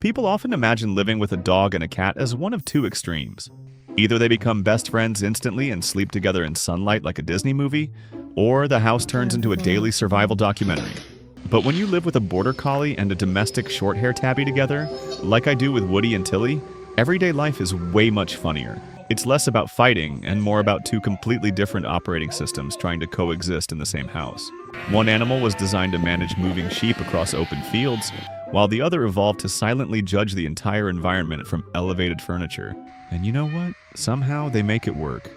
People often imagine living with a dog and a cat as one of two extremes. Either they become best friends instantly and sleep together in sunlight like a Disney movie, or the house turns into a daily survival documentary. But when you live with a border collie and a domestic short-hair tabby together, like I do with Woody and Tilly, everyday life is way much funnier. It's less about fighting and more about two completely different operating systems trying to coexist in the same house. One animal was designed to manage moving sheep across open fields, while the other evolved to silently judge the entire environment from elevated furniture. And you know what? Somehow they make it work.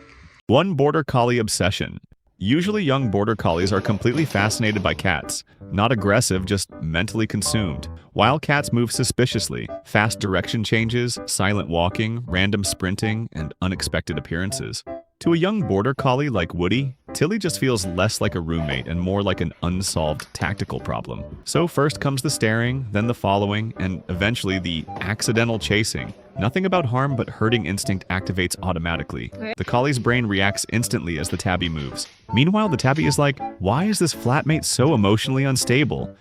One border collie obsession. Usually young border collies are completely fascinated by cats, not aggressive, just mentally consumed. While cats move suspiciously, fast direction changes, silent walking, random sprinting, and unexpected appearances. To a young border collie like Woody, Tilly just feels less like a roommate and more like an unsolved tactical problem. So first comes the staring, then the following, and eventually the accidental chasing. Nothing about harm but herding instinct activates automatically. The collie's brain reacts instantly as the tabby moves. Meanwhile, the tabby is like, why is this flatmate so emotionally unstable?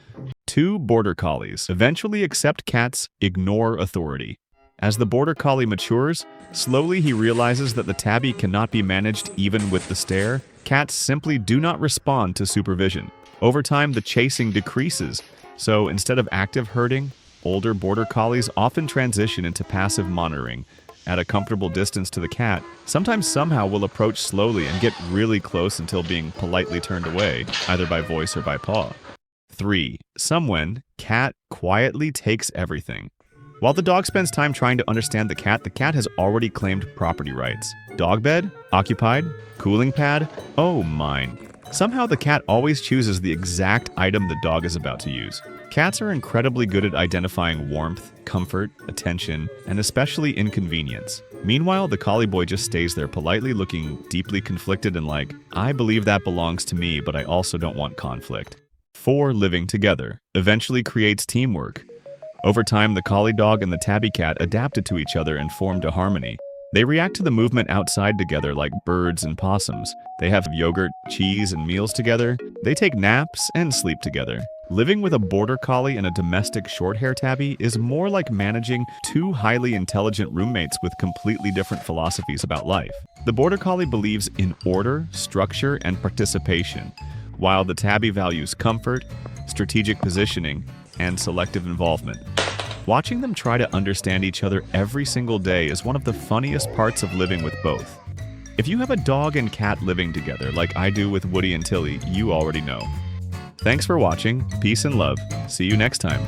Two border collies eventually accept cats ignore authority. As the border collie matures, slowly he realizes that the tabby cannot be managed even with the stare. Cats simply do not respond to supervision. Over time, the chasing decreases, so instead of active herding, older border collies often transition into passive monitoring. At a comfortable distance to the cat, sometimes somehow will approach slowly and get really close until being politely turned away, either by voice or by paw. 3. Someone, cat quietly takes everything. While the dog spends time trying to understand the cat has already claimed property rights. Dog bed? Occupied? Cooling pad? Oh, mine. Somehow the cat always chooses the exact item the dog is about to use. Cats are incredibly good at identifying warmth, comfort, attention, and especially inconvenience. Meanwhile, the collie boy just stays there politely looking deeply conflicted and like, I believe that belongs to me, but I also don't want conflict. 4. Living together eventually creates teamwork. Over time, the collie dog and the tabby cat adapted to each other and formed a harmony. They react to the movement outside together like birds and possums. They have yogurt, cheese, and meals together. They take naps and sleep together. Living with a border collie and a domestic short-hair tabby is more like managing two highly intelligent roommates with completely different philosophies about life. The border collie believes in order, structure, and participation, while the tabby values comfort, strategic positioning, and selective involvement. Watching them try to understand each other every single day is one of the funniest parts of living with both. If you have a dog and cat living together like I do with Woody and Tilly, you already know. Thanks for watching, peace and love, see you next time.